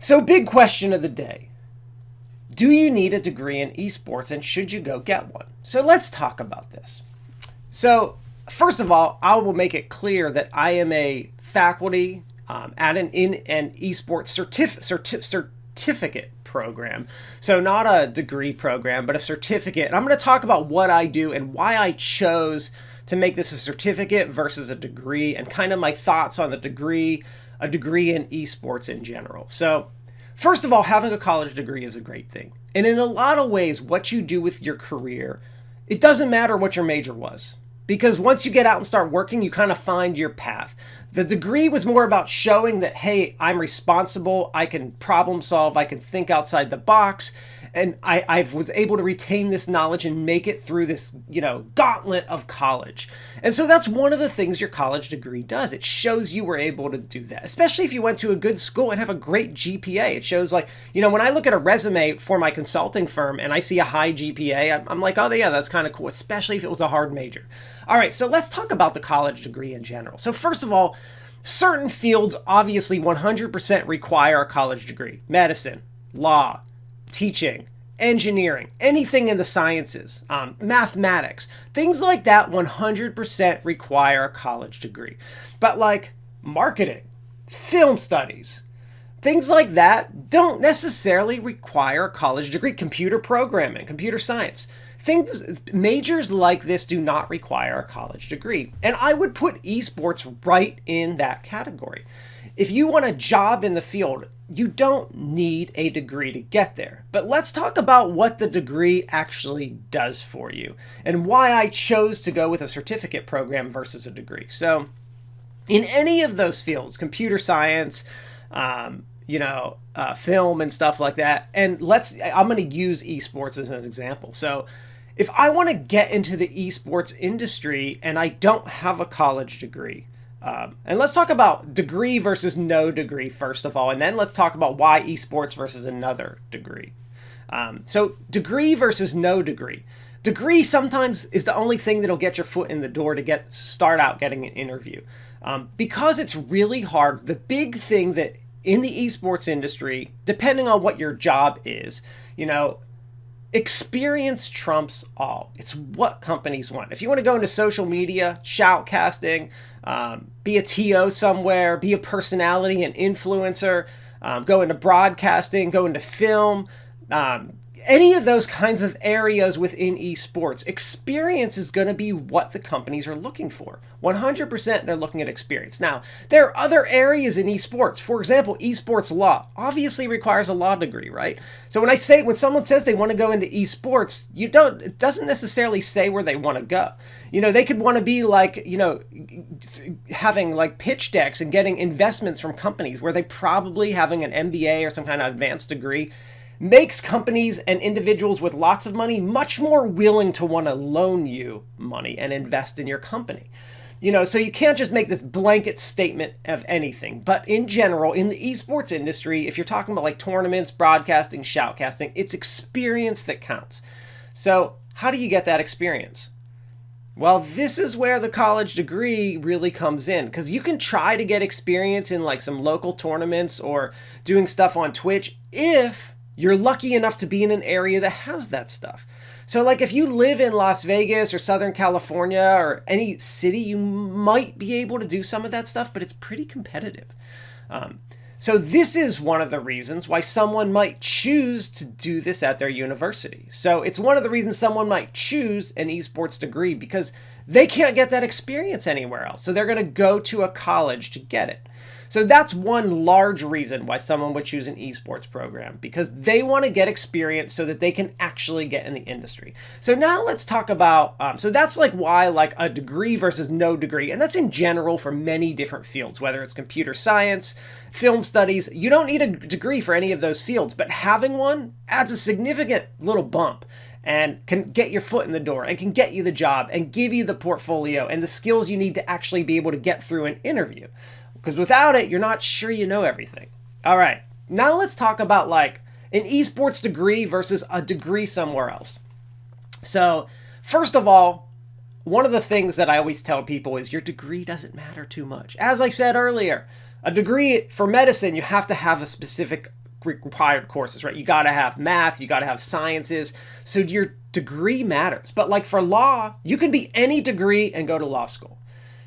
So, big question of the day. Do you need a degree in esports and should you go get one? So, let's talk about this. So, first of all, I will make it clear that I am a faculty at an esports certificate program. So, not a degree program, but a certificate. And I'm going to talk about what I do and why I chose to make this a certificate versus a degree, and kind of my thoughts on the degree, a degree in esports in general. So, first of all, having a college degree is a great thing. And in a lot of ways, what you do with your career, it doesn't matter what your major was. Because once you get out and start working, you kind of find your path. The degree was more about showing that, hey, I'm responsible, I can problem solve, I can think outside the box, and I was able to retain this knowledge and make it through this, gauntlet of college. And so that's one of the things your college degree does. It shows you were able to do that, especially if you went to a good school and have a great GPA. It shows, like, when I look at a resume for my consulting firm and I see a high GPA, I'm like, oh, yeah, that's kind of cool, especially if it was a hard major. All right, so let's talk about the college degree in general. So first of all, certain fields obviously 100% require a college degree. Medicine, law, teaching, engineering, anything in the sciences, mathematics, things like that 100% require a college degree. But like marketing, film studies, things like that don't necessarily require a college degree. Computer programming, computer science. Majors like this do not require a college degree. And I would put esports right in that category. If you want a job in the field, you don't need a degree to get there. But let's talk about what the degree actually does for you and why I chose to go with a certificate program versus a degree. So in any of those fields, computer science, film and stuff like that. And I'm going to use esports as an example. So if I want to get into the esports industry and I don't have a college degree, and let's talk about degree versus no degree first of all, and then let's talk about why esports versus another degree. So degree versus no degree. Degree sometimes is the only thing that'll get your foot in the door to start out getting an interview. Because it's really hard, the big thing that in the esports industry, depending on what your job is, experience trumps all. It's what companies want. If you want to go into social media, shoutcasting, be a TO somewhere, be a personality, an influencer, go into broadcasting, go into film, any of those kinds of areas within esports, experience is going to be what the companies are looking for. 100% they're looking at experience. Now, there are other areas in esports. For example, esports law obviously requires a law degree, right? So when someone says they want to go into esports, it doesn't necessarily say where they want to go. They could want to be like, having like pitch decks and getting investments from companies where they probably having an MBA or some kind of advanced degree makes companies and individuals with lots of money much more willing to want to loan you money and invest in your company. So you can't just make this blanket statement of anything. But in general, in the esports industry, if you're talking about like tournaments, broadcasting, shoutcasting, it's experience that counts. So how do you get that experience? Well, this is where the college degree really comes in, because you can try to get experience in like some local tournaments or doing stuff on Twitch if you're lucky enough to be in an area that has that stuff. So like if you live in Las Vegas or Southern California or any city, you might be able to do some of that stuff, but it's pretty competitive. So this is one of the reasons why someone might choose to do this at their university. So it's one of the reasons someone might choose an esports degree, because they can't get that experience anywhere else. So they're going to go to a college to get it. So that's one large reason why someone would choose an esports program, because they want to get experience so that they can actually get in the industry. So now let's talk about, so that's like why like a degree versus no degree. And that's in general for many different fields, whether it's computer science, film studies. You don't need a degree for any of those fields, but having one adds a significant little bump and can get your foot in the door and can get you the job and give you the portfolio and the skills you need to actually be able to get through an interview. Because without it, you're not sure you know everything. All right, now let's talk about like an esports degree versus a degree somewhere else. So first of all, one of the things that I always tell people is your degree doesn't matter too much. As I said earlier, a degree for medicine, you have to have a specific required courses, right? You got to have math, you got to have sciences. So your degree matters. But like for law, you can be any degree and go to law school.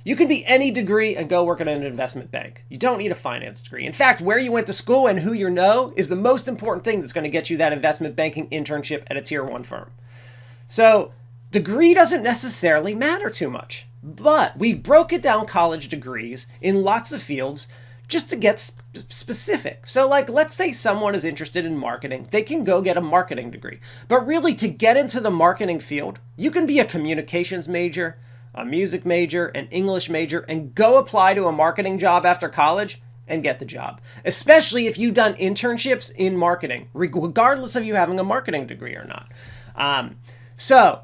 You can be any degree and go work at an investment bank. You don't need a finance degree. In fact, where you went to school and who you know is the most important thing that's going to get you that investment banking internship at a tier 1 firm. So degree doesn't necessarily matter too much, but we've broken down college degrees in lots of fields just to get specific. So like, let's say someone is interested in marketing, they can go get a marketing degree. But really, to get into the marketing field, you can be a communications major, a music major, an English major, and go apply to a marketing job after college and get the job. Especially if you've done internships in marketing, regardless of you having a marketing degree or not. So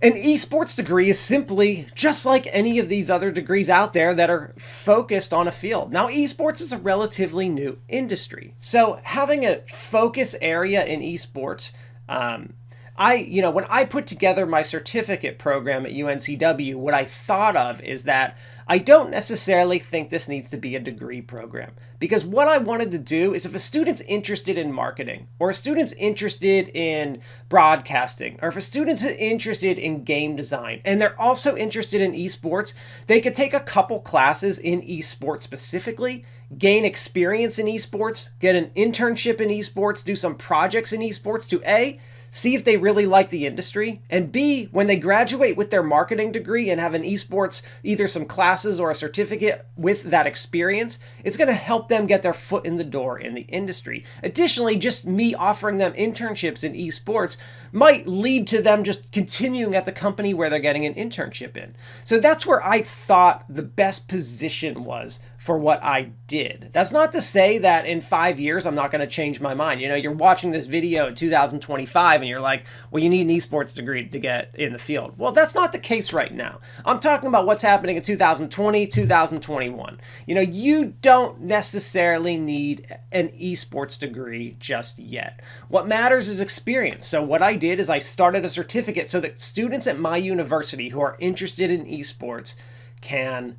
an esports degree is simply just like any of these other degrees out there that are focused on a field. Now, esports is a relatively new industry. So having a focus area in esports, when I put together my certificate program at UNCW, what I thought of is that I don't necessarily think this needs to be a degree program. Because what I wanted to do is if a student's interested in marketing, or a student's interested in broadcasting, or if a student's interested in game design, and they're also interested in esports, they could take a couple classes in esports specifically, gain experience in esports, get an internship in esports, do some projects in esports to A, see if they really like the industry, and B, when they graduate with their marketing degree and have an esports, either some classes or a certificate with that experience, it's going to help them get their foot in the door in the industry. Additionally, just me offering them internships in esports might lead to them just continuing at the company where they're getting an internship in. So that's where I thought the best position was for what I did. That's not to say that in 5 years I'm not going to change my mind. You're watching this video in 2025 and you're like, well, you need an esports degree to get in the field. Well, that's not the case right now. I'm talking about what's happening in 2020, 2021. You don't necessarily need an esports degree just yet. What matters is experience. So what I did is I started a certificate so that students at my university who are interested in esports can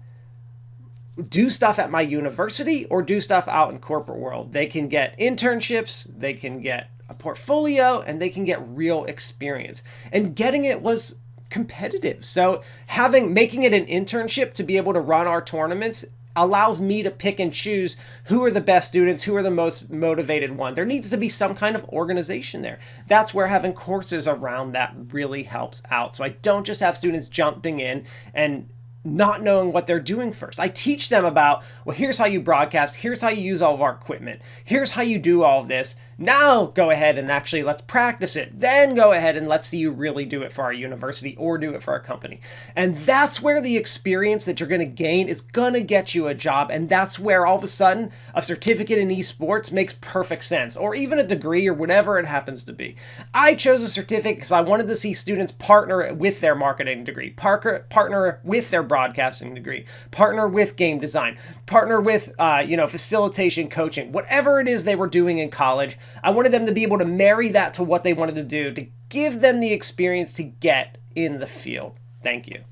do stuff at my university or do stuff out in corporate world. They can get internships, they can get a portfolio, and they can get real experience. And getting it was competitive. So making it an internship to be able to run our tournaments allows me to pick and choose who are the best students, who are the most motivated one. There needs to be some kind of organization there. That's where having courses around that really helps out. So I don't just have students jumping in and not knowing what they're doing first. I teach them about, well, here's how you broadcast, here's how you use all of our equipment, here's how you do all of this. Now go ahead and actually let's practice it. Then go ahead and let's see you really do it for our university or do it for our company. And that's where the experience that you're going to gain is going to get you a job. And that's where all of a sudden a certificate in esports makes perfect sense, or even a degree or whatever it happens to be. I chose a certificate because I wanted to see students partner with their marketing degree, partner with their broadcasting degree, partner with game design, partner with facilitation, coaching, whatever it is they were doing in college. I wanted them to be able to marry that to what they wanted to do to give them the experience to get in the field. Thank you.